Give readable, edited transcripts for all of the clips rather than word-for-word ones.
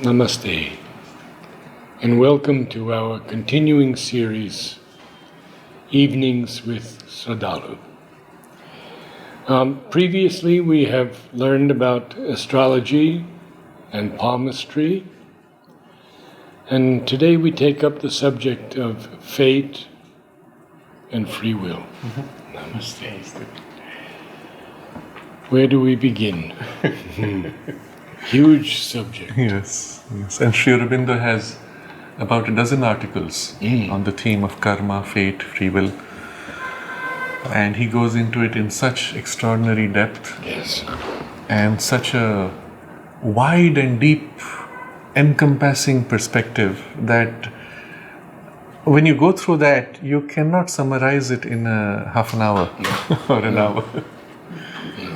Namaste, and welcome to our continuing series, Evenings with Sraddhalu. Previously, we have learned about astrology and palmistry, and today we take up the subject of fate and free will. Namaste. Where do we begin? Huge subject. Yes. And Aurobindo has about a dozen articles on the theme of karma, fate, free will. And he goes into it in such extraordinary depth. Yes. And such a wide and deep, encompassing perspective that when you go through that, you cannot summarize it in a half an hour or an hour.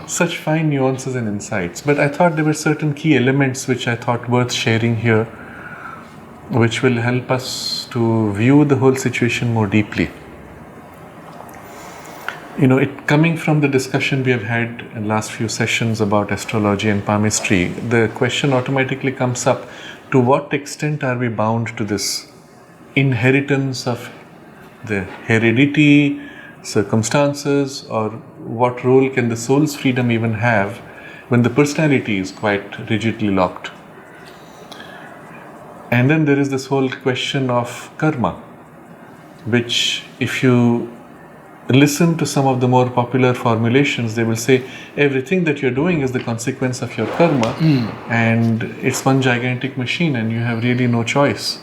Such fine nuances and insights. But I thought there were certain key elements which I thought worth sharing here, which will help us to view the whole situation more deeply. It coming from the discussion we have had in the last few sessions about astrology and palmistry, the question automatically comes up: to what extent are we bound to this inheritance of the heredity, circumstances, or what role can the soul's freedom even have when the personality is quite rigidly locked? And then there is this whole question of karma, which if you listen to some of the more popular formulations, they will say everything that you're doing is the consequence of your karma, and it's one gigantic machine and you have really no choice.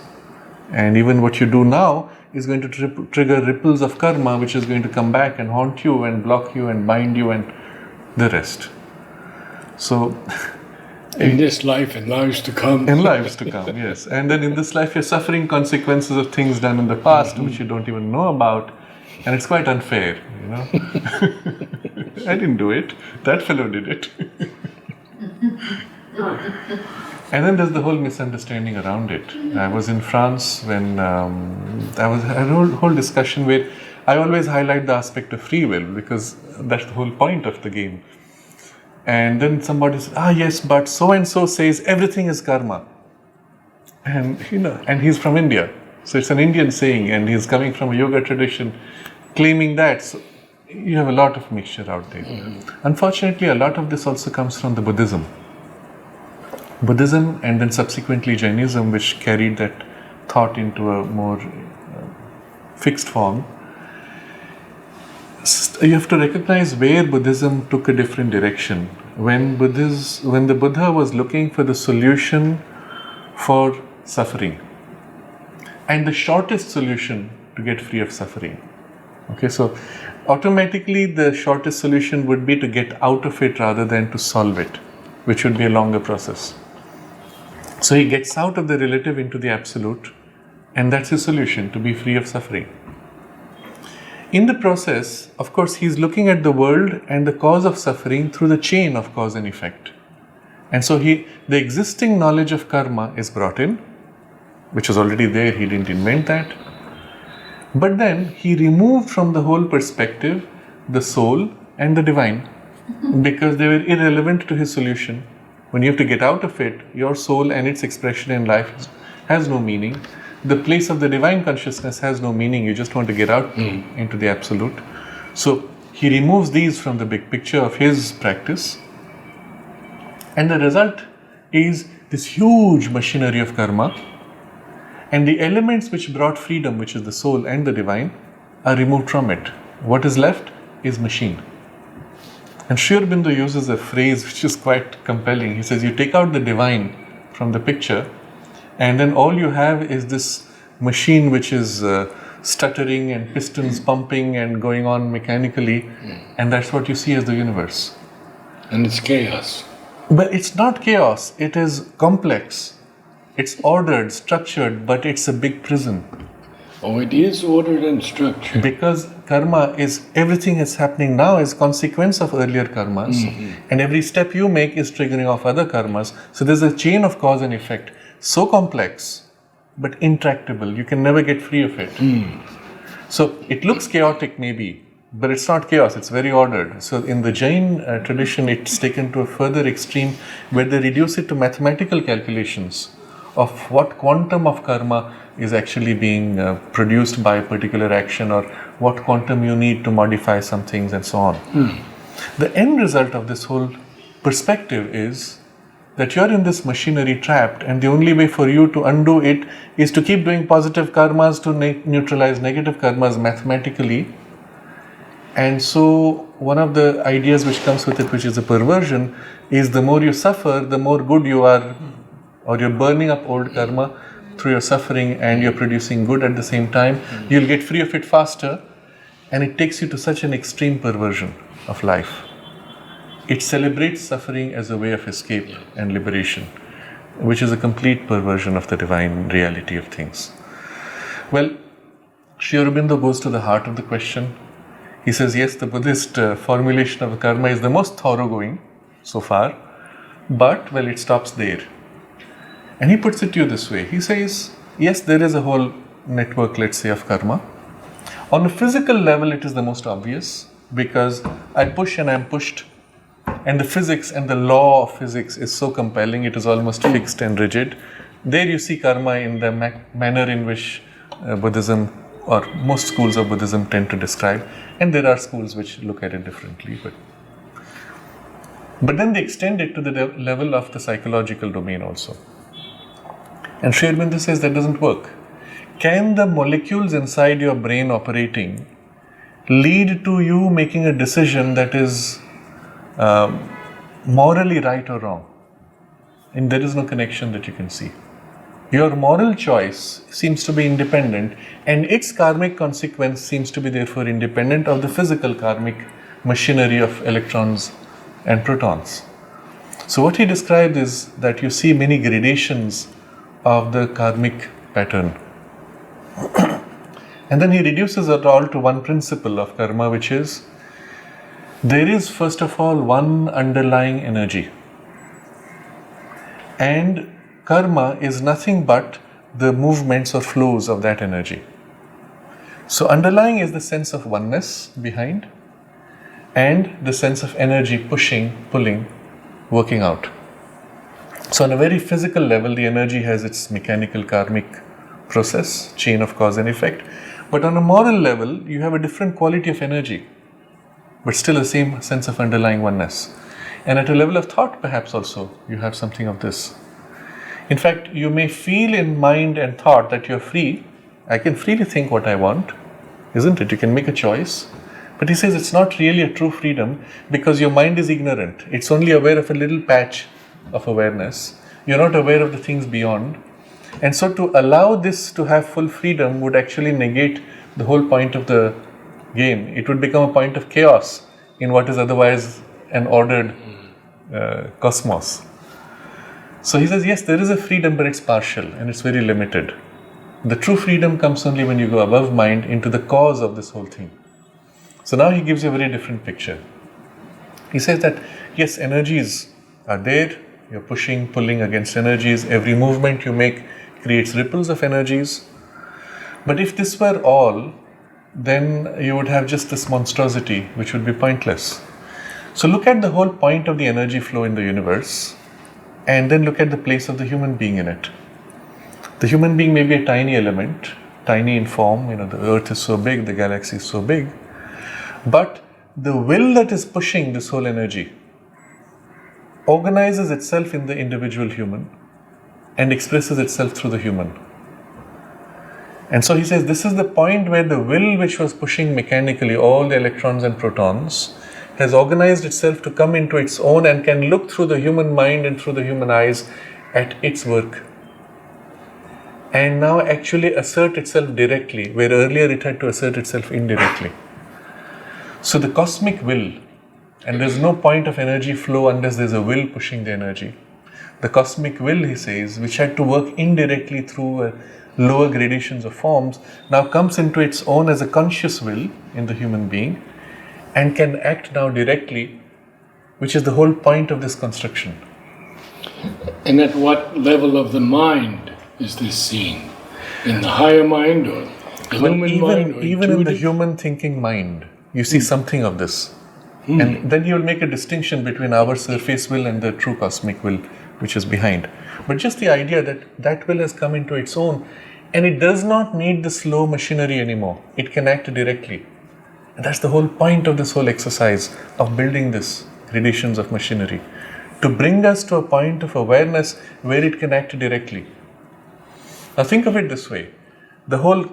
And even what you do now is going to trigger ripples of karma, which is going to come back and haunt you and block you and bind you and the rest. So, in this life and lives to come. In lives to come, yes. And then in this life, you're suffering consequences of things done in the past, which you don't even know about. And it's quite unfair, I didn't do it. That fellow did it. And then there's the whole misunderstanding around it. I was in France when I had a whole discussion where I always highlight the aspect of free will because that's the whole point of the game. And then somebody says, yes, but so-and-so says everything is karma. And, and he's from India. So it's an Indian saying, and he's coming from a yoga tradition claiming that. So you have a lot of mixture out there. Unfortunately, a lot of this also comes from the Buddhism and then subsequently Jainism, which carried that thought into a more fixed form. You have to recognize where Buddhism took a different direction. When the Buddha was looking for the solution for suffering and the shortest solution to get free of suffering. Okay, so automatically the shortest solution would be to get out of it rather than to solve it, which would be a longer process. So he gets out of the relative into the absolute, and that's his solution, to be free of suffering. In the process, of course, he's looking at the world and the cause of suffering through the chain of cause and effect. And so the existing knowledge of karma is brought in, which was already there, he didn't invent that. But then he removed from the whole perspective the soul and the divine, because they were irrelevant to his solution. When you have to get out of it, your soul and its expression in life has no meaning. The place of the divine consciousness has no meaning. You just want to get out into the absolute. So he removes these from the big picture of his practice. And the result is this huge machinery of karma. And the elements which brought freedom, which is the soul and the divine, are removed from it. What is left is machine. And Aurobindo uses a phrase which is quite compelling. He says, you take out the divine from the picture, and then all you have is this machine which is stuttering and pistons pumping and going on mechanically, and that's what you see as the universe. And it's chaos. But it's not chaos, it is complex. It's ordered, structured, but it's a big prison. Oh, it is ordered and structured. Because karma is, everything that's happening now is consequence of earlier karmas. And every step you make is triggering off other karmas. So there's a chain of cause and effect. So complex, but intractable. You can never get free of it. So it looks chaotic maybe, but it's not chaos, it's very ordered. So in the Jain tradition, it's taken to a further extreme where they reduce it to mathematical calculations of what quantum of karma is actually being produced by a particular action, or what quantum you need to modify some things and so on. The end result of this whole perspective is that you're in this machinery trapped, and the only way for you to undo it is to keep doing positive karmas to neutralize negative karmas mathematically. And so one of the ideas which comes with it, which is a perversion, is the more you suffer, the more good you are, or you're burning up old karma through your suffering, and you're producing good at the same time. You'll get free of it faster, and it takes you to such an extreme perversion of life. It celebrates suffering as a way of escape and liberation, which is a complete perversion of the divine reality of things. Well, Sri Aurobindo goes to the heart of the question. He says, yes, the Buddhist formulation of karma is the most thoroughgoing so far, but, well, it stops there. And he puts it to you this way. He says, yes, there is a whole network, let's say, of karma. On a physical level, it is the most obvious, because I push and I'm pushed. And the physics and the law of physics is so compelling, it is almost fixed and rigid. There you see karma in the manner in which Buddhism, or most schools of Buddhism, tend to describe. And there are schools which look at it differently. But then they extend it to the level of the psychological domain also. And Sri Aurobindo says that doesn't work. Can the molecules inside your brain operating lead to you making a decision that is morally right or wrong? And there is no connection that you can see. Your moral choice seems to be independent, and its karmic consequence seems to be therefore independent of the physical karmic machinery of electrons and protons. So what he described is that you see many gradations of the karmic pattern. And then he reduces it all to one principle of karma, which is, there is first of all one underlying energy, and karma is nothing but the movements or flows of that energy. So underlying is the sense of oneness behind, and the sense of energy pushing, pulling, working out. So on a very physical level, the energy has its mechanical karmic process, chain of cause and effect. But on a moral level, you have a different quality of energy, but still the same sense of underlying oneness. And at a level of thought, perhaps also, you have something of this. In fact, you may feel in mind and thought that you're free. I can freely think what I want, isn't it? You can make a choice. But he says it's not really a true freedom, because your mind is ignorant. It's only aware of a little patch of awareness. You're not aware of the things beyond. And so to allow this to have full freedom would actually negate the whole point of the game. It would become a point of chaos in what is otherwise an ordered cosmos. So he says, yes, there is a freedom, but it's partial and it's very limited. The true freedom comes only when you go above mind into the cause of this whole thing. So now he gives you a very different picture. He says that, yes, energies are there. You're pushing, pulling against energies. Every movement you make creates ripples of energies. But if this were all, then you would have just this monstrosity, which would be pointless. So look at the whole point of the energy flow in the universe, and then look at the place of the human being in it. The human being may be a tiny element, tiny in form, the earth is so big, the galaxy is so big, but the will that is pushing this whole energy organizes itself in the individual human and expresses itself through the human. And so he says this is the point where the will which was pushing mechanically all the electrons and protons has organized itself to come into its own and can look through the human mind and through the human eyes at its work. And now actually assert itself directly, where earlier it had to assert itself indirectly. So the cosmic will, and there's no point of energy flow unless there's a will pushing the energy. The cosmic will, he says, which had to work indirectly through lower gradations of forms, now comes into its own as a conscious will in the human being and can act now directly, which is the whole point of this construction. And at what level of the mind is this seen? In the higher mind or the human mind? Or even in the human thinking mind, you see something of this. And then he will make a distinction between our surface will and the true cosmic will, which is behind. But just the idea that that will has come into its own, and it does not need the slow machinery anymore. It can act directly. And that's the whole point of this whole exercise of building this gradations of machinery, to bring us to a point of awareness where it can act directly. Now think of it this way. The whole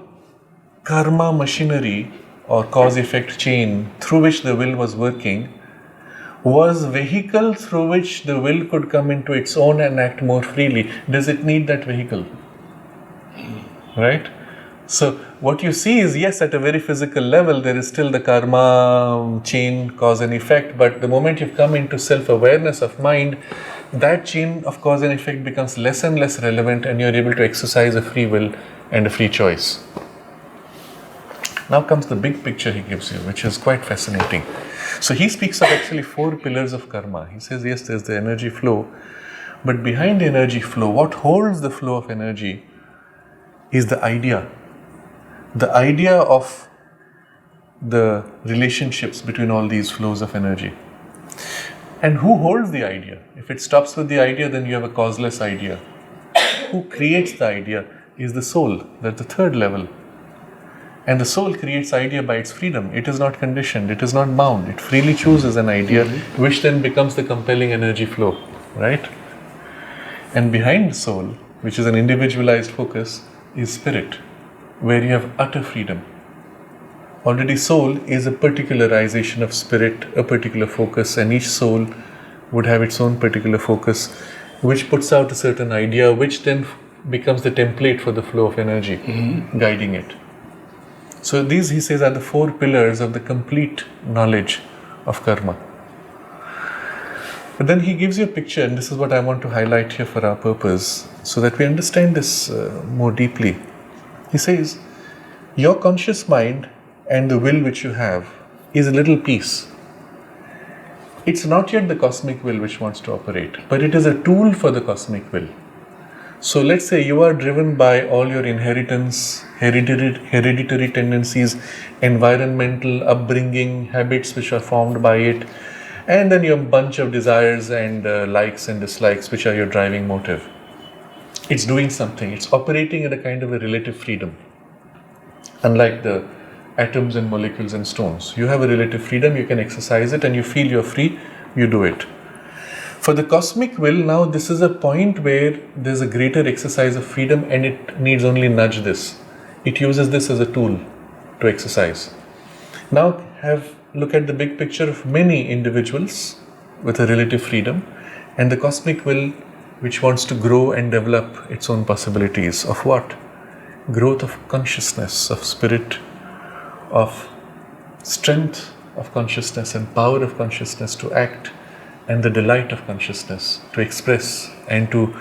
karma machinery or cause-effect chain through which the will was working was vehicle through which the will could come into its own and act more freely. Does it need that vehicle? Right? So what you see is, yes, at a very physical level, there is still the karma chain, cause and effect, but the moment you've come into self-awareness of mind, that chain of cause and effect becomes less and less relevant, and you're able to exercise a free will and a free choice. Now comes the big picture he gives you, which is quite fascinating. So he speaks of actually 4 pillars of karma. He says, yes, there's the energy flow, but behind the energy flow, what holds the flow of energy is the idea. The idea of the relationships between all these flows of energy. And who holds the idea? If it stops with the idea, then you have a causeless idea. Who creates the idea is the soul. That's the 3rd level. And the soul creates idea by its freedom. It is not conditioned, it is not bound. It freely chooses an idea, which then becomes the compelling energy flow, right? And behind the soul, which is an individualized focus, is spirit, where you have utter freedom. Already soul is a particularization of spirit, a particular focus, and each soul would have its own particular focus, which puts out a certain idea, which then becomes the template for the flow of energy, guiding it. So these, he says, are the 4 pillars of the complete knowledge of karma. But then he gives you a picture, and this is what I want to highlight here for our purpose, so that we understand this more deeply. He says, your conscious mind and the will which you have is a little piece. It's not yet the cosmic will which wants to operate, but it is a tool for the cosmic will. So let's say you are driven by all your inheritance, hereditary tendencies, environmental upbringing, habits which are formed by it, and then your bunch of desires and likes and dislikes which are your driving motive. It's doing something, it's operating at a kind of a relative freedom. Unlike the atoms and molecules and stones, you have a relative freedom, you can exercise it, and you feel you're free, you do it. For the cosmic will, now this is a point where there's a greater exercise of freedom, and it needs only nudge this. It uses this as a tool to exercise. Now look at the big picture of many individuals with a relative freedom, and the cosmic will which wants to grow and develop its own possibilities of what? Growth of consciousness, of spirit, of strength of consciousness and power of consciousness to act, and the delight of consciousness to express and to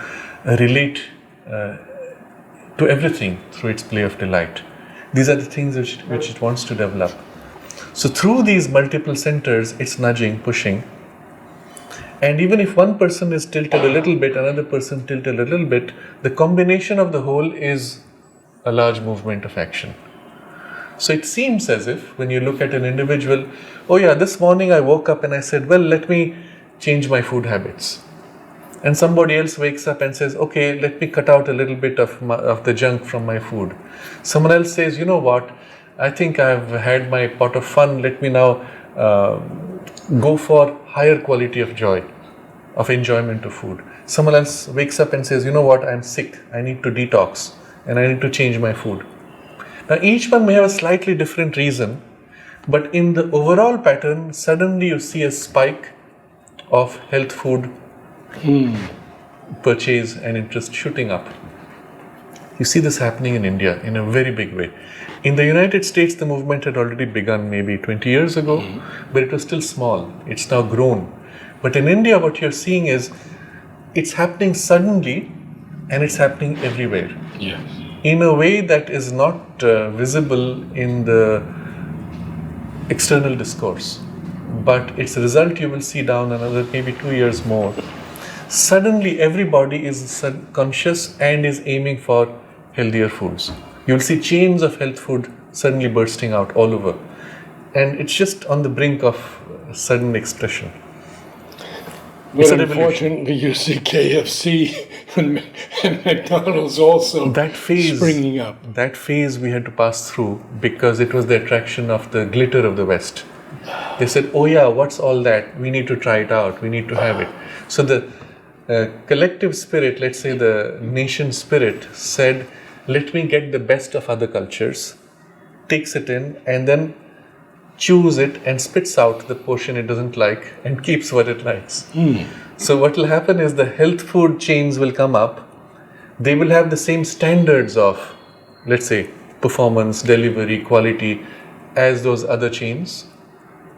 relate to everything through its play of delight. These are the things which it wants to develop. So through these multiple centers, it's nudging, pushing. And even if one person is tilted a little bit, another person tilted a little bit, the combination of the whole is a large movement of action. So it seems as if when you look at an individual, oh yeah, this morning I woke up and I said, well, let me change my food habits. And somebody else wakes up and says, okay, let me cut out a little bit of the junk from my food. Someone else says, you know what, I think I've had my pot of fun, let me now go for higher quality of joy, of enjoyment of food. Someone else wakes up and says, you know what, I'm sick, I need to detox and I need to change my food. Now each one may have a slightly different reason, but in the overall pattern, suddenly you see a spike of health food purchase and interest shooting up. You see this happening in India in a very big way. In the United States, the movement had already begun maybe 20 years ago, but it was still small. It's now grown. But in India, what you're seeing is it's happening suddenly and it's happening everywhere. Yes. In a way that is not visible in the external discourse. But its result you will see down another maybe 2 years more. Suddenly everybody is conscious and is aiming for healthier foods. You will see chains of health food suddenly bursting out all over. And it's just on the brink of sudden expression. But unfortunately, you see KFC and McDonald's also springing up. That phase we had to pass through because it was the attraction of the glitter of the West. They said, oh yeah, what's all that? We need to try it out. We need to have it. So the collective spirit, let's say the nation spirit, said, let me get the best of other cultures, takes it in, and then chews it and spits out the portion it doesn't like and keeps what it likes. So what will happen is the health food chains will come up. They will have the same standards of, let's say, performance, delivery, quality as those other chains,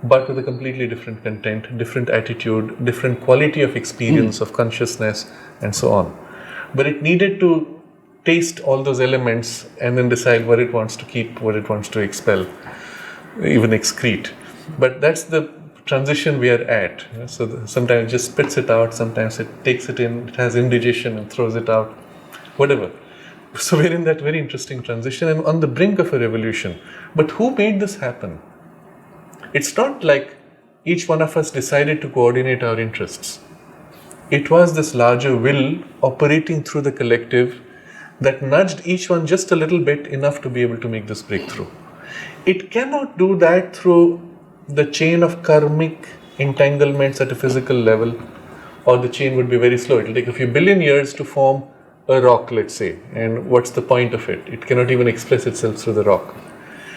but with a completely different content, different attitude, different quality of experience, of consciousness, and so on. But it needed to taste all those elements and then decide what it wants to keep, what it wants to expel, even excrete. But that's the transition we are at. So sometimes it just spits it out, sometimes it takes it in, it has indigestion and throws it out, whatever. So we're in that very interesting transition and on the brink of a revolution. But who made this happen? It's not like each one of us decided to coordinate our interests. It was this larger will operating through the collective that nudged each one just a little bit, enough to be able to make this breakthrough. It cannot do that through the chain of karmic entanglements at a physical level, or the chain would be very slow. It will take a few billion years to form a rock, let's say. And what's the point of it? It cannot even express itself through the rock.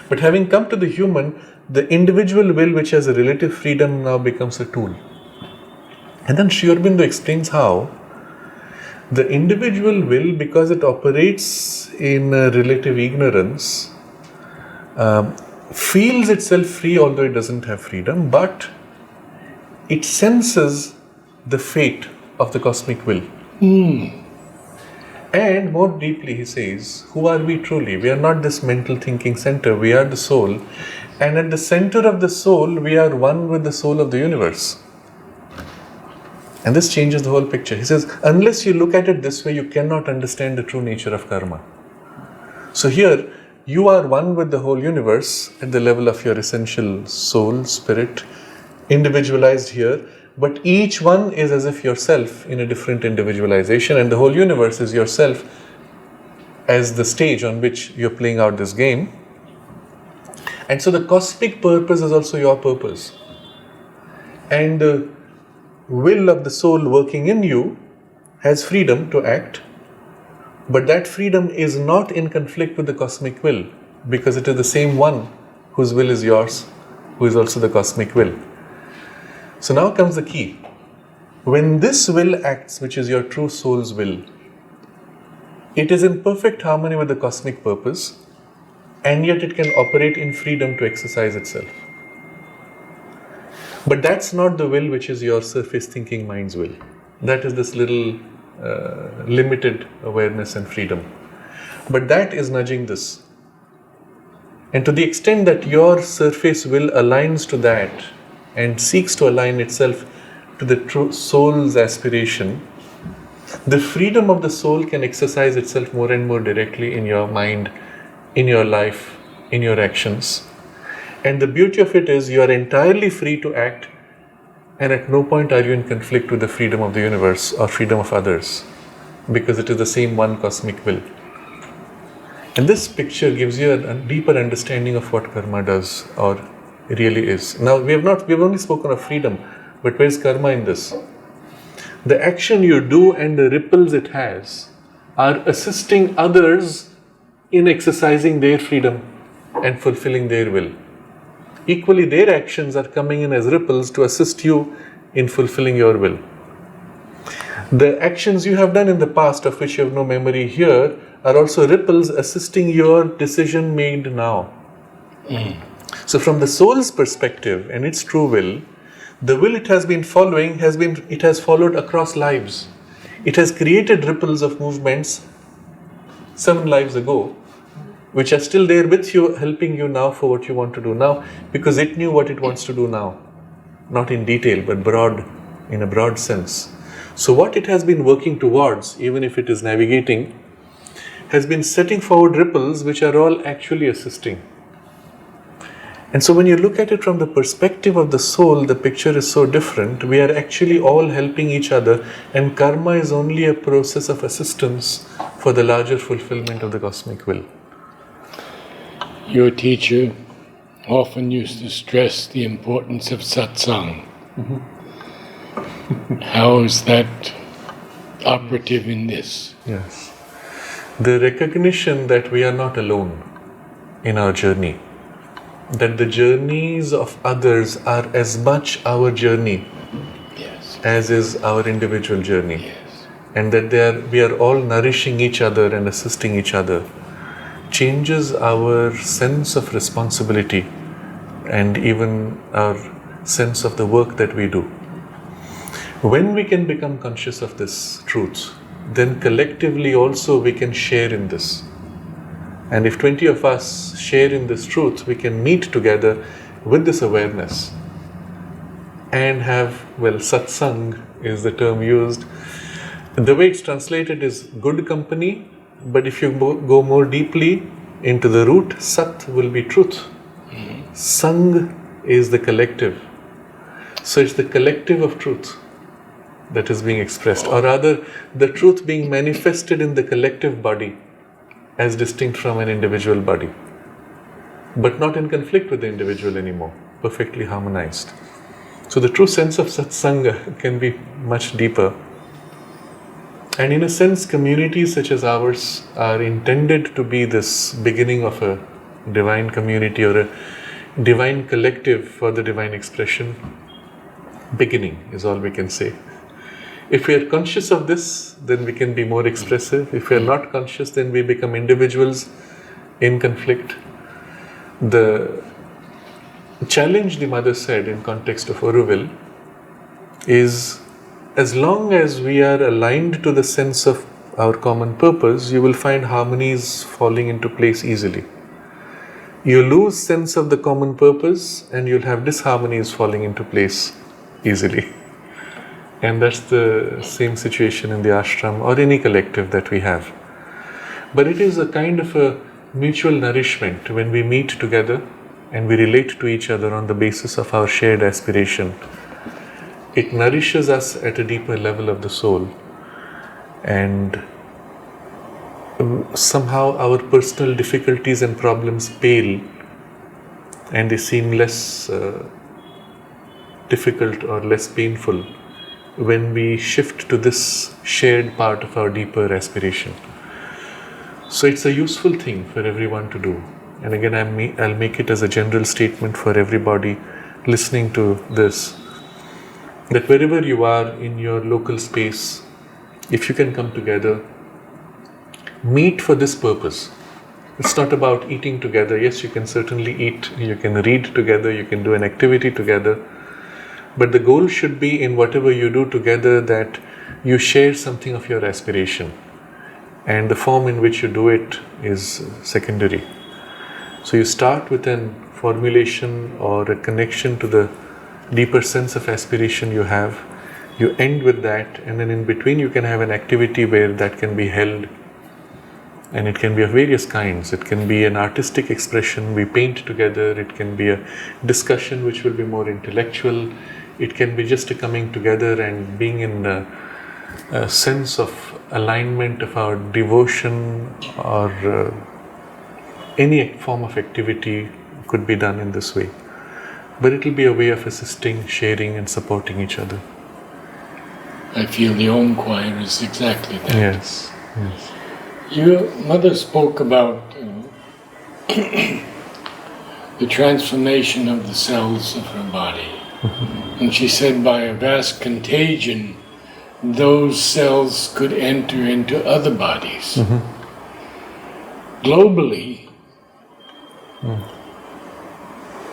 But having come to the human, the individual will, which has a relative freedom, now becomes a tool. And then Sri Aurobindo explains how the individual will, because it operates in relative ignorance, feels itself free, although it doesn't have freedom, but it senses the fate of the cosmic will. And more deeply, he says, who are we truly? We are not this mental thinking center, we are the soul. And at the center of the soul, we are one with the soul of the universe. And this changes the whole picture. He says, unless you look at it this way, you cannot understand the true nature of karma. So here, you are one with the whole universe at the level of your essential soul, spirit, individualized here, but each one is as if yourself in a different individualization, and the whole universe is yourself as the stage on which you're playing out this game. And so the cosmic purpose is also your purpose. And the will of the soul working in you has freedom to act, but that freedom is not in conflict with the cosmic will, because it is the same one whose will is yours, who is also the cosmic will. So now comes the key. When this will acts, which is your true soul's will, it is in perfect harmony with the cosmic purpose, and yet it can operate in freedom to exercise itself. But that's not the will which is your surface thinking mind's will. That is this little limited awareness and freedom. But that is nudging this. And to the extent that your surface will aligns to that and seeks to align itself to the true soul's aspiration, the freedom of the soul can exercise itself more and more directly in your mind, in your life, in your actions. And the beauty of it is you are entirely free to act, and at no point are you in conflict with the freedom of the universe or freedom of others, because it is the same one cosmic will. And this picture gives you a deeper understanding of what karma does or really is. Now we have only spoken of freedom, but where is karma in this? The action you do and the ripples it has are assisting others in exercising their freedom and fulfilling their will. Equally, their actions are coming in as ripples to assist you in fulfilling your will. The actions you have done in the past, of which you have no memory here, are also ripples assisting your decision made now. So from the soul's perspective and its true will, the will it has been following it has followed across lives. It has created ripples of movements 7 lives ago, which are still there with you, helping you now for what you want to do now, because it knew what it wants to do now. Not in detail, but in a broad sense. So what it has been working towards, even if it is navigating, has been setting forward ripples which are all actually assisting. And so when you look at it from the perspective of the soul, the picture is so different. We are actually all helping each other, and karma is only a process of assistance for the larger fulfillment of the cosmic will. Your teacher often used to stress the importance of satsang. How is that operative in this? Yes. The recognition that we are not alone in our journey, that the journeys of others are as much our journey as is our individual journey, and that we are all nourishing each other and assisting each other, changes our sense of responsibility and even our sense of the work that we do. When we can become conscious of this truth, then collectively also we can share in this. And if 20 of us share in this truth, we can meet together with this awareness and have, satsang is the term used. The way it's translated is good company, but if you go more deeply into the root, sat will be truth. Sang is the collective. So it's the collective of truth that is being expressed, or rather the truth being manifested in the collective body as distinct from an individual body, but not in conflict with the individual anymore, perfectly harmonized. So the true sense of satsanga can be much deeper. And in a sense, communities such as ours are intended to be this beginning of a divine community or a divine collective for the divine expression. Beginning is all we can say. If we are conscious of this, then we can be more expressive. If we are not conscious, then we become individuals in conflict. The challenge, the mother said in context of Aurobindo, is as long as we are aligned to the sense of our common purpose, you will find harmonies falling into place easily. You lose sense of the common purpose and you'll have disharmonies falling into place easily. And that's the same situation in the ashram or any collective that we have. But it is a kind of a mutual nourishment when we meet together and we relate to each other on the basis of our shared aspiration. It nourishes us at a deeper level of the soul, and somehow our personal difficulties and problems pale and they seem less difficult or less painful when we shift to this shared part of our deeper aspiration. So it's a useful thing for everyone to do. And again, I'll make it as a general statement for everybody listening to this, that wherever you are in your local space, if you can come together, meet for this purpose. It's not about eating together. Yes, you can certainly eat, you can read together, you can do an activity together. But the goal should be in whatever you do together that you share something of your aspiration. And the form in which you do it is secondary. So you start with a formulation or a connection to the deeper sense of aspiration you have. You end with that, and then in between you can have an activity where that can be held. And it can be of various kinds. It can be an artistic expression, we paint together. It can be a discussion which will be more intellectual. It can be just a coming together and being in a sense of alignment of our devotion, or any form of activity could be done in this way. But it will be a way of assisting, sharing and supporting each other. I feel the Om choir is exactly that. Yes. Your mother spoke about the transformation of the cells of her body. And she said by a vast contagion, those cells could enter into other bodies. Globally,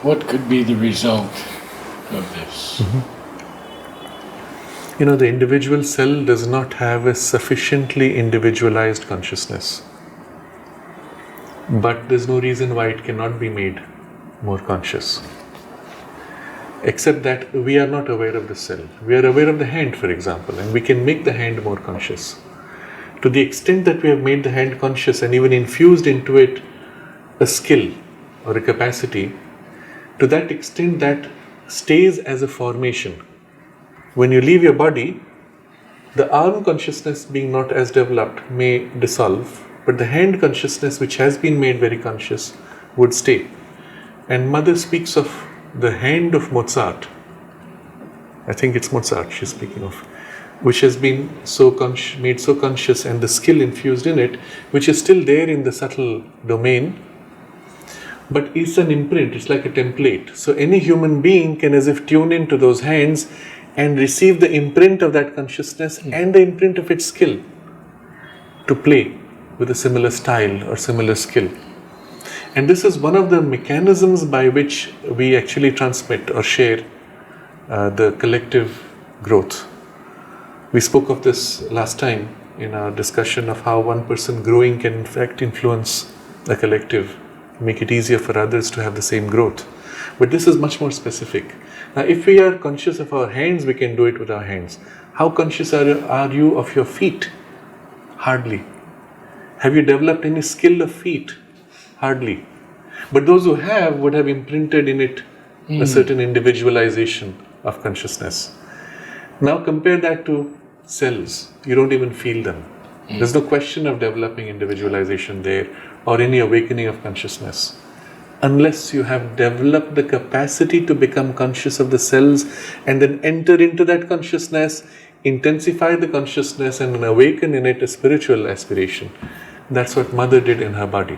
what could be the result of this? You know, the individual cell does not have a sufficiently individualized consciousness. But there's no reason why it cannot be made more conscious. Except that we are not aware of the cell. We are aware of the hand, for example, and we can make the hand more conscious. To the extent that we have made the hand conscious and even infused into it a skill or a capacity, to that extent that stays as a formation. When you leave your body, the arm consciousness being not as developed may dissolve, but the hand consciousness, which has been made very conscious, would stay. And Mother speaks of the hand of Mozart. I think it's Mozart she's speaking of, which has been made so conscious, and the skill infused in it, which is still there in the subtle domain, but it's an imprint, it's like a template. So any human being can as if tune into those hands and receive the imprint of that consciousness and the imprint of its skill to play with a similar style or similar skill. And this is one of the mechanisms by which we actually transmit or share the collective growth. We spoke of this last time in our discussion of how one person growing can in fact influence the collective, make it easier for others to have the same growth. But this is much more specific. Now, if we are conscious of our hands, we can do it with our hands. How conscious are you of your feet? Hardly. Have you developed any skill of feet? Hardly. But those who have would have imprinted in it a certain individualization of consciousness. Now compare that to cells. You don't even feel them. There's no question of developing individualization there or any awakening of consciousness, unless you have developed the capacity to become conscious of the cells and then enter into that consciousness, intensify the consciousness and then awaken in it a spiritual aspiration. That's what Mother did in her body.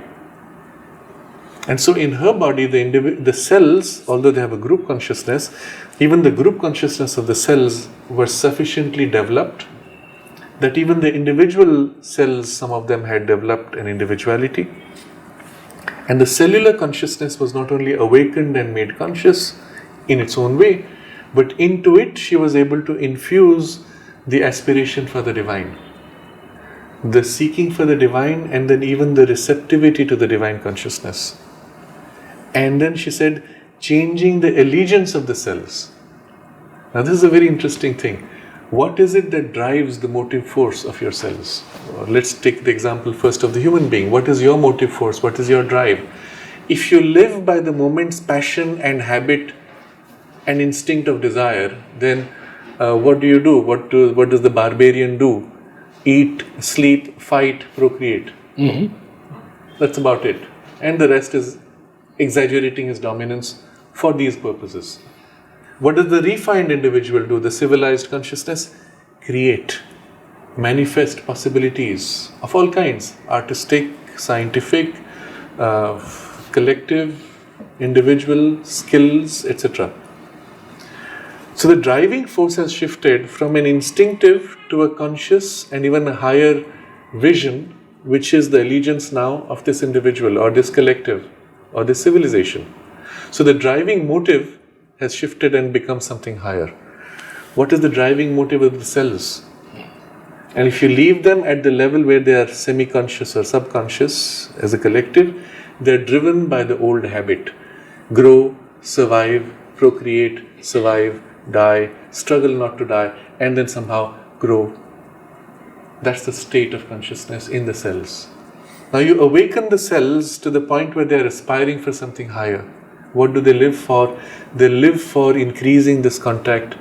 And so in her body, the cells, although they have a group consciousness, even the group consciousness of the cells were sufficiently developed that even the individual cells, some of them had developed an individuality. And the cellular consciousness was not only awakened and made conscious in its own way, but into it she was able to infuse the aspiration for the divine, the seeking for the divine, and then even the receptivity to the divine consciousness. And then she said, changing the allegiance of the cells. Now this is a very interesting thing. What is it that drives the motive force of your cells? Let's take the example first of the human being. What is your motive force? What is your drive? If you live by the moment's passion and habit and instinct of desire, then what do you do? What does the barbarian do? Eat, sleep, fight, procreate. That's about it. And the rest is exaggerating his dominance for these purposes. What does the refined individual do? The civilized consciousness? Create, manifest possibilities of all kinds, artistic, scientific, collective, individual, skills, etc. So the driving force has shifted from an instinctive to a conscious and even a higher vision, which is the allegiance now of this individual or this collective or this civilization. So the driving motive has shifted and become something higher. What is the driving motive of the cells? And if you leave them at the level where they are semi-conscious or subconscious as a collective, they are driven by the old habit. Grow, survive, procreate, survive, die, struggle not to die, and then somehow grow. That's the state of consciousness in the cells. Now you awaken the cells to the point where they are aspiring for something higher. What do they live for? They live for increasing this contact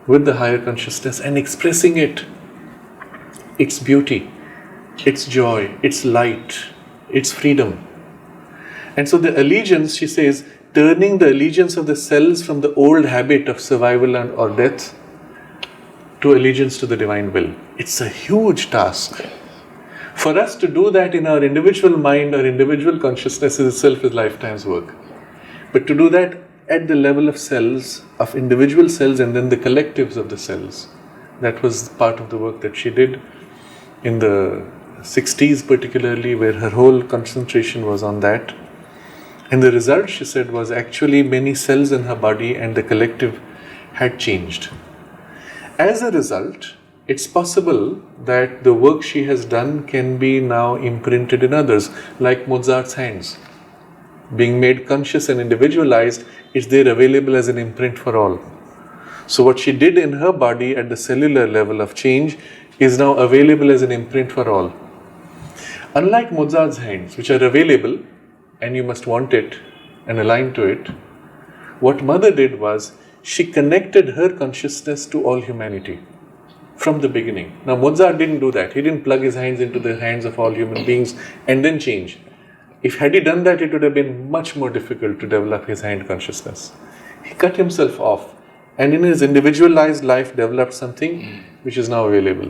with the higher consciousness and expressing it, its beauty, its joy, its light, its freedom. And so the allegiance, she says, turning the allegiance of the cells from the old habit of survival or death to allegiance to the divine will. It's a huge task. For us to do that in our individual mind or individual consciousness itself is lifetime's work. But to do that at the level of cells, of individual cells and then the collectives of the cells, that was part of the work that she did in the 60s particularly, where her whole concentration was on that. And the result, she said, was actually many cells in her body and the collective had changed. As a result, it's possible that the work she has done can be now imprinted in others, like Mozart's hands. Being made conscious and individualized, it's there available as an imprint for all. So what she did in her body at the cellular level of change is now available as an imprint for all. Unlike Mozart's hands, which are available and you must want it and align to it, What Mother did was, she connected her consciousness to all humanity from the beginning. Now Mozart didn't do that. He didn't plug his hands into the hands of all human beings and then change. Had he done that, it would have been much more difficult to develop his hand consciousness. He cut himself off and in his individualized life developed something which is now available.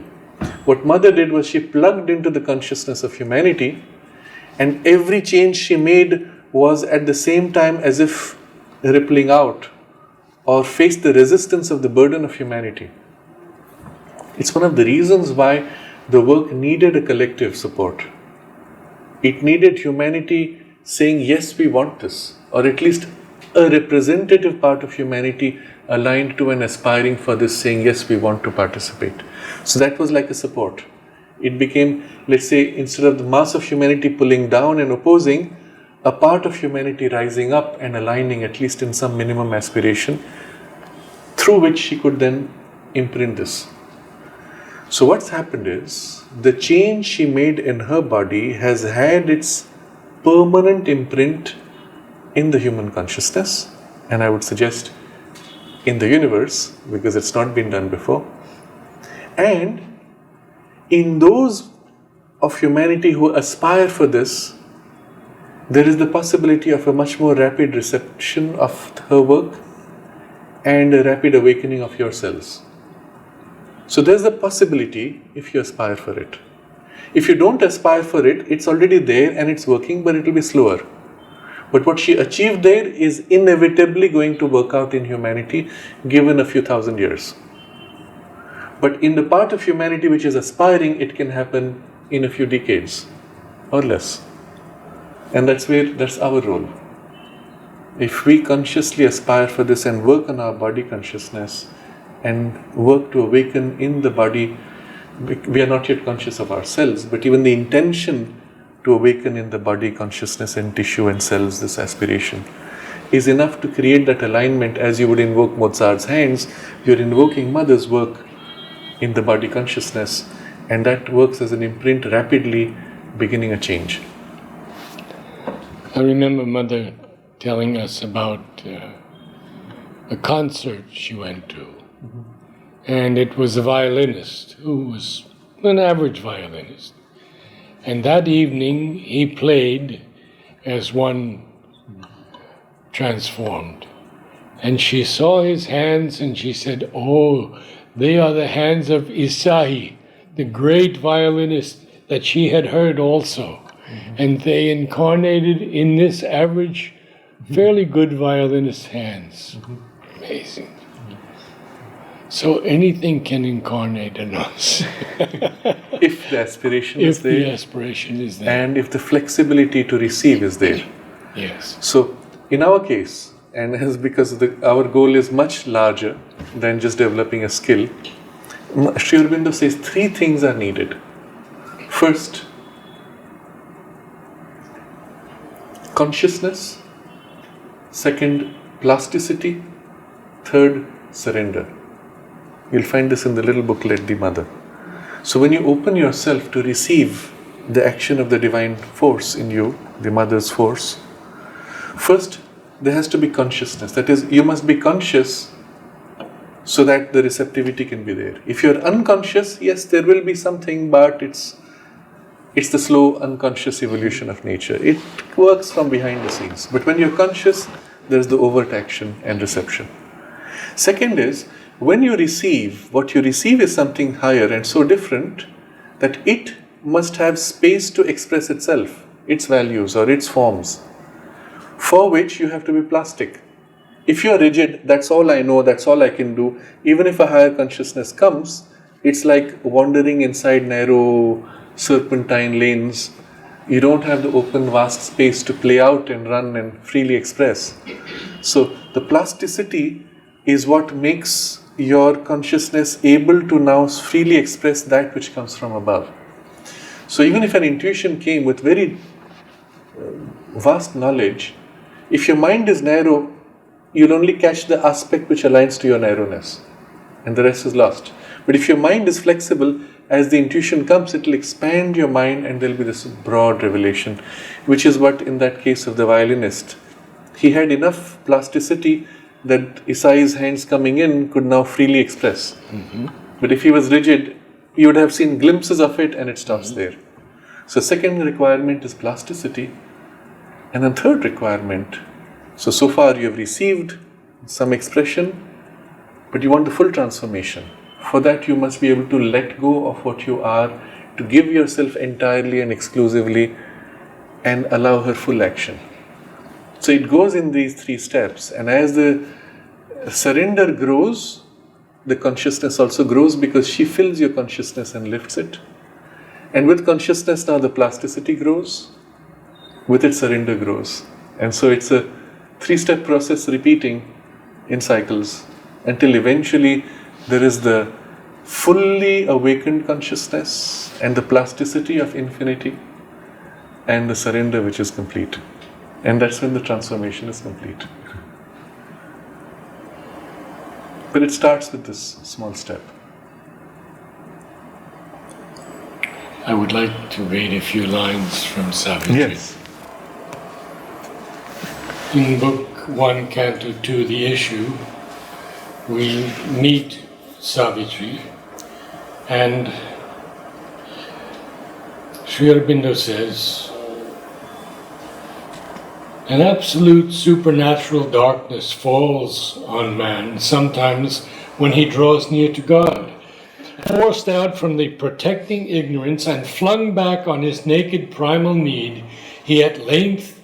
What Mother did was, she plugged into the consciousness of humanity, and every change she made was at the same time as if rippling out or faced the resistance of the burden of humanity. It's one of the reasons why the work needed a collective support. It needed humanity saying, yes, we want this, or at least a representative part of humanity aligned to and aspiring for this, saying, yes, we want to participate. So that was like a support. It became, let's say, instead of the mass of humanity pulling down and opposing, a part of humanity rising up and aligning, at least in some minimum aspiration, through which she could then imprint this. So what's happened is, the change she made in her body has had its permanent imprint in the human consciousness, and I would suggest in the universe, because it's not been done before. And in those of humanity who aspire for this, there is the possibility of a much more rapid reception of her work and a rapid awakening of yourselves. So there's the possibility if you aspire for it. If you don't aspire for it, it's already there and it's working, but it will be slower. But what she achieved there is inevitably going to work out in humanity, given a few thousand years. But in the part of humanity which is aspiring, it can happen in a few decades or less. And that's our role. If we consciously aspire for this and work on our body consciousness and work to awaken in the body, we are not yet conscious of ourselves, but even the intention to awaken in the body consciousness and tissue and cells, this aspiration, is enough to create that alignment. As you would invoke Mozart's hands, you're invoking Mother's work in the body consciousness, and that works as an imprint, rapidly beginning a change. I remember Mother telling us about a concert she went to. And it was a violinist who was an average violinist. And that evening he played as one transformed. And she saw his hands and she said, oh, they are the hands of Isahi, the great violinist that she had heard also. And they incarnated in this average, fairly good violinist's hands. Amazing. So anything can incarnate in us. If the aspiration is there. If the aspiration is there. And if the flexibility to receive is there. Yes. So in our case, and as because our goal is much larger than just developing a skill, Sri Aurobindo says 3 things are needed. First, consciousness. Second, plasticity. Third, surrender. You'll find this in the little booklet, The Mother. So when you open yourself to receive the action of the divine force in you, the Mother's force, first there has to be consciousness. That is, you must be conscious so that the receptivity can be there. If you're unconscious, yes, there will be something, but it's the slow unconscious evolution of nature. It works from behind the scenes. But when you're conscious, there's the overt action and reception. Second is, when you receive, what you receive is something higher and so different that it must have space to express itself, its values or its forms, for which you have to be plastic. If you're rigid, that's all I know, that's all I can do, even if a higher consciousness comes, it's like wandering inside narrow serpentine lanes. You don't have the open vast space to play out and run and freely express. So the plasticity is what makes your consciousness able to now freely express that which comes from above. So even if an intuition came with very vast knowledge, if your mind is narrow, you'll only catch the aspect which aligns to your narrowness, and the rest is lost. But if your mind is flexible, as the intuition comes, it will expand your mind and there'll be this broad revelation, which is what in that case of the violinist, he had enough plasticity that Isai's hands coming in could now freely express. But if he was rigid, you would have seen glimpses of it and it stops there. So second requirement is plasticity. And then third requirement, so far you have received some expression, but you want the full transformation. For that you must be able to let go of what you are, to give yourself entirely and exclusively and allow her full action. So it goes in these three steps, and as the surrender grows, the consciousness also grows because she fills your consciousness and lifts it. And with consciousness now the plasticity grows, with it surrender grows. And so it's a three-step process repeating in cycles until eventually there is the fully awakened consciousness and the plasticity of infinity and the surrender which is complete. And that's when the transformation is complete. But it starts with this small step. I would like to read a few lines from Savitri. Yes. In Book 1, Canto 2, The Issue, we meet Savitri, and Sri Aurobindo says, an absolute supernatural darkness falls on man sometimes when he draws near to God. Forced out from the protecting ignorance and flung back on his naked primal need, he at length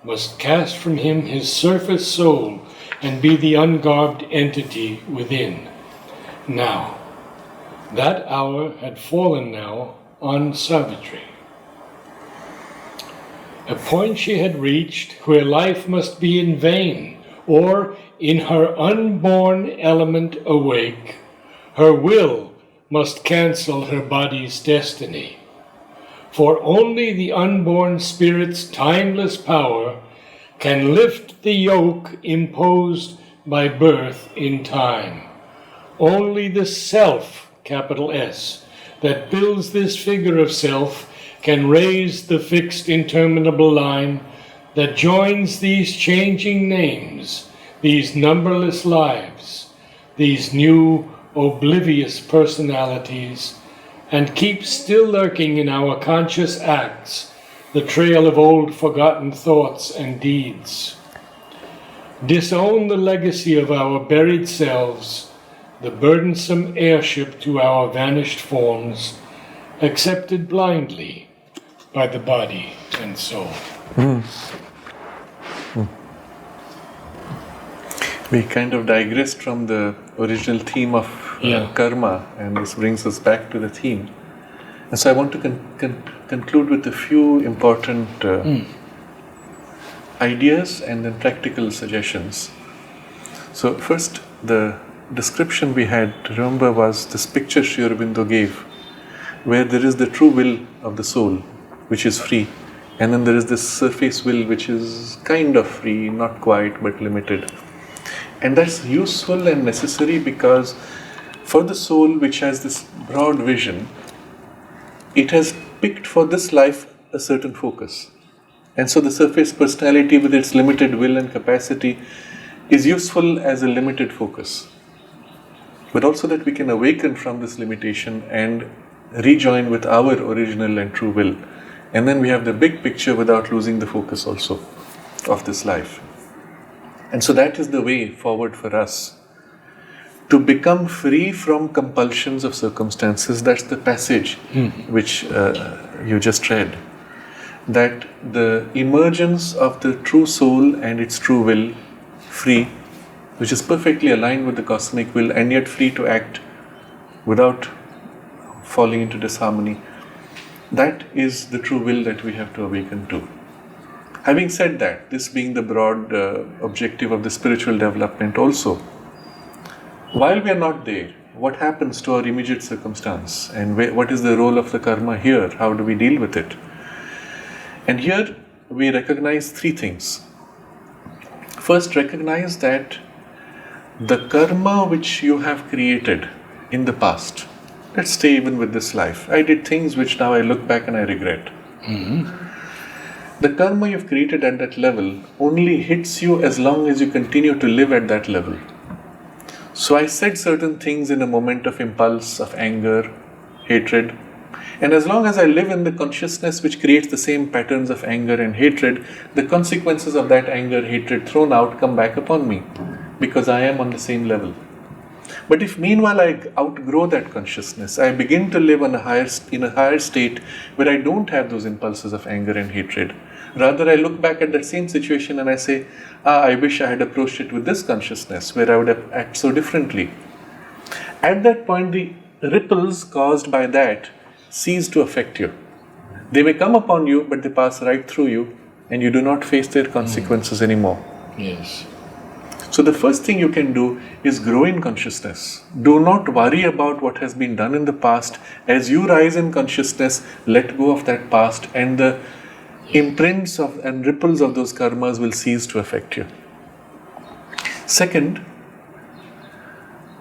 must cast from him his surface soul and be the ungarbed entity within. Now, that hour had fallen now on Savitri. A point she had reached where life must be in vain, or in her unborn element awake, her will must cancel her body's destiny. For only the unborn spirit's timeless power can lift the yoke imposed by birth in time. Only the self, capital S, that builds this figure of self can raise the fixed interminable line that joins these changing names, these numberless lives, these new oblivious personalities, and keeps still lurking in our conscious acts the trail of old forgotten thoughts and deeds. Disown the legacy of our buried selves, the burdensome heirship to our vanished forms, accepted blindly by the body and soul. We kind of digressed from the original theme of karma, and this brings us back to the theme. And so I want to conclude with a few important ideas and then practical suggestions. So first, the description we had, remember, was this picture Sri Aurobindo gave, where there is the true will of the soul, which is free, and then there is this surface will, which is kind of free, not quite, but limited. And that's useful and necessary because for the soul, which has this broad vision, it has picked for this life a certain focus. And so the surface personality with its limited will and capacity is useful as a limited focus. But also that we can awaken from this limitation and rejoin with our original and true will. And then we have the big picture without losing the focus also of this life. And so that is the way forward for us. To become free from compulsions of circumstances, that's the passage which you just read. That the emergence of the true soul and its true will, free, which is perfectly aligned with the cosmic will and yet free to act without falling into disharmony, that is the true will that we have to awaken to. Having said that, this being the broad objective of the spiritual development also, while we are not there, what happens to our immediate circumstance and what is the role of the karma here? How do we deal with it? And here we recognize three things. First, recognize that the karma which you have created in the past, let's stay even with this life. I did things which now I look back and I regret. The karma you've created at that level only hits you as long as you continue to live at that level. So I said certain things in a moment of impulse, of anger, hatred. And as long as I live in the consciousness which creates the same patterns of anger and hatred, the consequences of that anger, hatred thrown out come back upon me because I am on the same level. But if meanwhile I outgrow that consciousness, I begin to live in a higher state where I don't have those impulses of anger and hatred. Rather, I look back at that same situation and I say, I wish I had approached it with this consciousness where I would have acted so differently. At that point, the ripples caused by that cease to affect you. They may come upon you, but they pass right through you and you do not face their consequences anymore. Yes. So the first thing you can do is grow in consciousness. Do not worry about what has been done in the past. As you rise in consciousness, let go of that past and the imprints of and ripples of those karmas will cease to affect you. Second,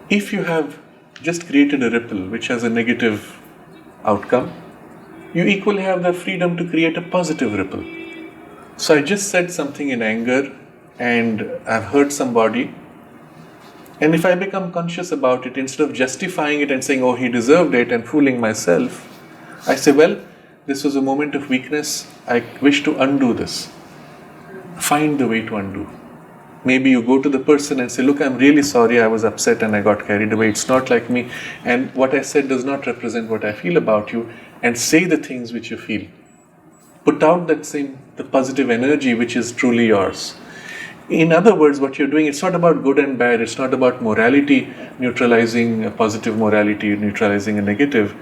if you have just created a ripple which has a negative outcome, you equally have the freedom to create a positive ripple. So I just said something in anger and I've hurt somebody, and if I become conscious about it, instead of justifying it and saying, oh, he deserved it and fooling myself, I say, well, this was a moment of weakness, I wish to undo this. Find the way to undo. Maybe you go to the person and say, look, I'm really sorry, I was upset and I got carried away, it's not like me, and what I said does not represent what I feel about you, and say the things which you feel. Put out the positive energy which is truly yours. In other words, what you're doing, it's not about good and bad, it's not about morality, neutralizing a positive morality, neutralizing a negative.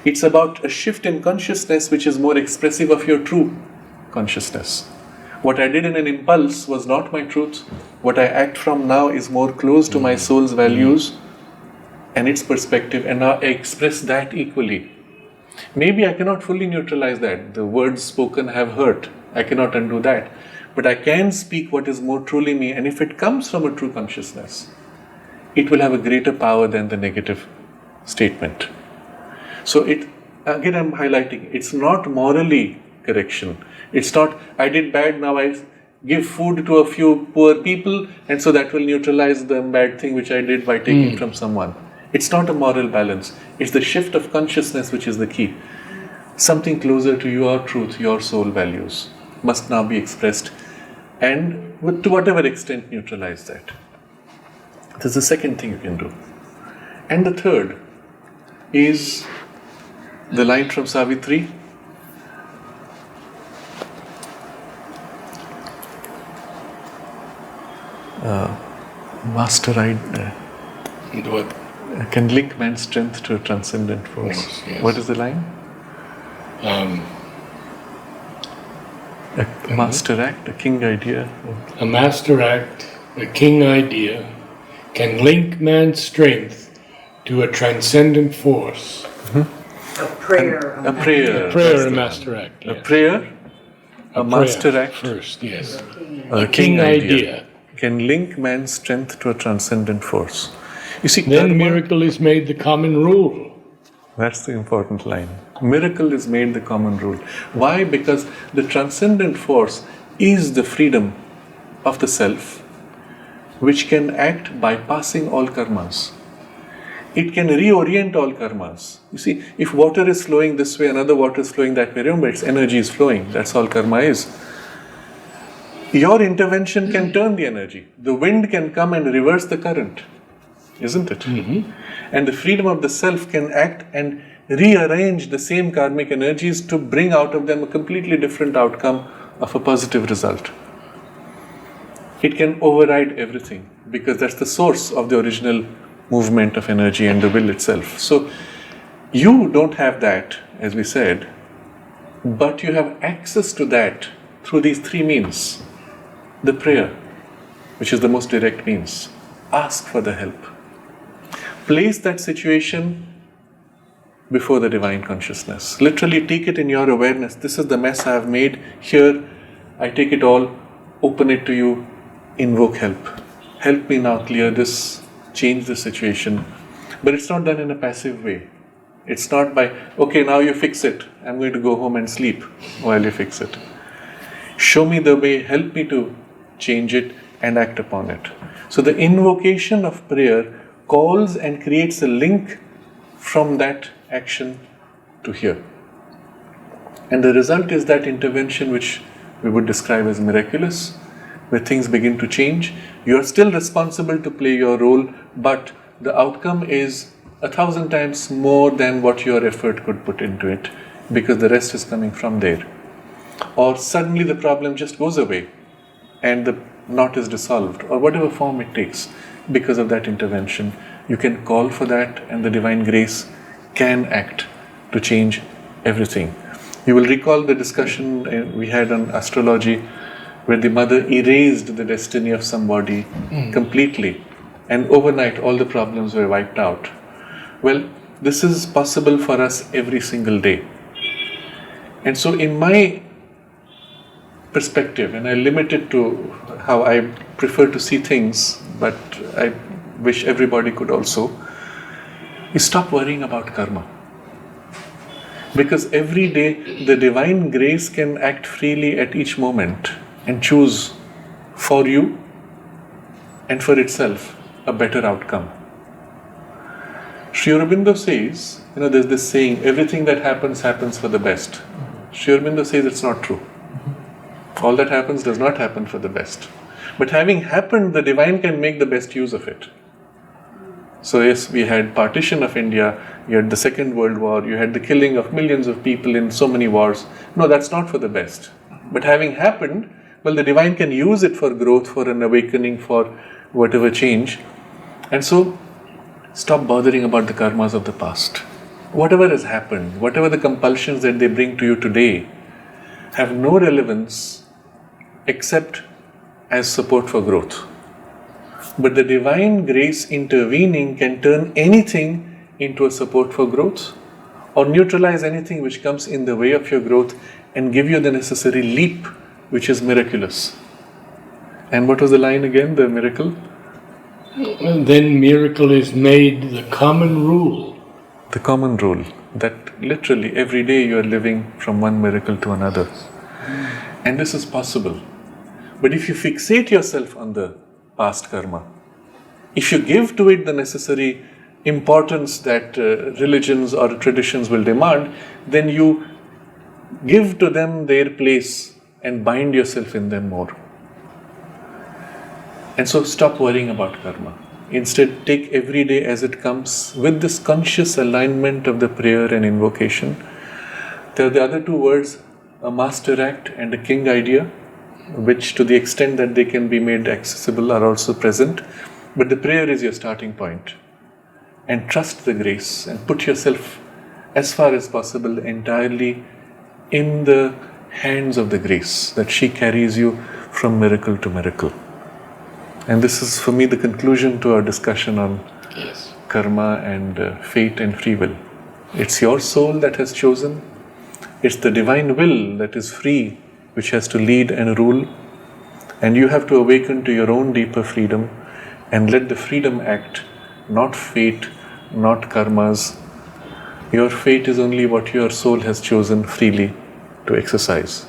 It's about a shift in consciousness which is more expressive of your true consciousness. What I did in an impulse was not my truth. What I act from now is more close to my soul's values and its perspective, and now I express that equally. Maybe I cannot fully neutralize that. The words spoken have hurt. I cannot undo that. But I can speak what is more truly me, and if it comes from a true consciousness, it will have a greater power than the negative statement. So again I'm highlighting, it's not morally correction. It's not, I did bad, now I give food to a few poor people, and so that will neutralize the bad thing which I did by taking from someone. It's not a moral balance. It's the shift of consciousness which is the key. Something closer to your truth, your soul values must now be expressed, and to whatever extent neutralize that. This is the second thing you can do. And the third is the line from Savitri. Master What? can link man's strength to a transcendent force. Yes. What is the line? A master act, a king idea. A master act, a king idea, can link man's strength to a transcendent force. A prayer. A prayer. A master act. A Yes. prayer, a master prayer act, first, yes. a King idea. can link man's strength to a transcendent force. You see, Then karma, miracle is made the common rule. that's the important line. Miracle is made the common rule. Why? Because the transcendent force is the freedom of the self, which can act bypassing all karmas. It can reorient all karmas. You see, if water is flowing this way, another water is flowing that way, remember, its energy is flowing. That's all karma is. Your intervention can turn the energy. The wind can come and reverse the current, isn't it? Mm-hmm. And the freedom of the self can act and rearrange the same karmic energies to bring out of them a completely different outcome of a positive result. It can override everything because that's the source of the original movement of energy and the will itself. So you don't have that, as we said, but you have access to that through these three means. The prayer, which is the most direct means. Ask for the help. Place that situation before the divine consciousness. Literally take it in your awareness. This is the mess I have made. Here, I take it all, open it to you, invoke help. Help me now clear this, change the situation. But it's not done in a passive way. It's not by, okay, now you fix it. I'm going to go home and sleep while you fix it. show me the way, help me to change it and act upon it. So the invocation of prayer calls and creates a link from that action to here. And the result is that intervention which we would describe as miraculous, where things begin to change. You are still responsible to play your role, but the outcome is 1,000 times more than what your effort could put into it, because the rest is coming from there. Or suddenly the problem just goes away and the knot is dissolved, or whatever form it takes because of that intervention. You can call for that, and the divine grace can act to change everything. You will recall the discussion we had on astrology, where the mother erased the destiny of somebody completely, and overnight all the problems were wiped out. Well, this is possible for us every single day. And so in my perspective, and I limit it to how I prefer to see things, but I wish everybody could also, is stop worrying about karma. Because every day the divine grace can act freely at each moment and choose for you and for itself a better outcome. Sri Aurobindo says, there's this saying, everything that happens for the best. Sri Aurobindo says it's not true. All that happens does not happen for the best. But having happened, the divine can make the best use of it. So yes, we had partition of India, you had the Second World War, you had the killing of millions of people in so many wars. No, that's not for the best. But having happened, well, the divine can use it for growth, for an awakening, for whatever change. And so, stop bothering about the karmas of the past. Whatever has happened, whatever the compulsions that they bring to you today, have no relevance except as support for growth. But the divine grace intervening can turn anything into a support for growth, or neutralize anything which comes in the way of your growth and give you the necessary leap, which is miraculous. And what was the line again, the miracle? Then miracle is made the common rule. The common rule, that literally every day you are living from one miracle to another. And this is possible. But if you fixate yourself on the past karma, if you give to it the necessary importance that religions or traditions will demand, then you give to them their place and bind yourself in them more. And so stop worrying about karma. Instead, take every day as it comes with this conscious alignment of the prayer and invocation. There are the other two words, a master act and a king idea, which to the extent that they can be made accessible are also present. But the prayer is your starting point. And trust the grace and put yourself as far as possible entirely in the hands of the grace, that she carries you from miracle to miracle. And this is for me the conclusion to our discussion on karma and fate and free will. It's your soul that has chosen. It's the divine will that is free, which has to lead and rule. And you have to awaken to your own deeper freedom and let the freedom act, not fate, not karmas. Your fate is only what your soul has chosen freely to exercise.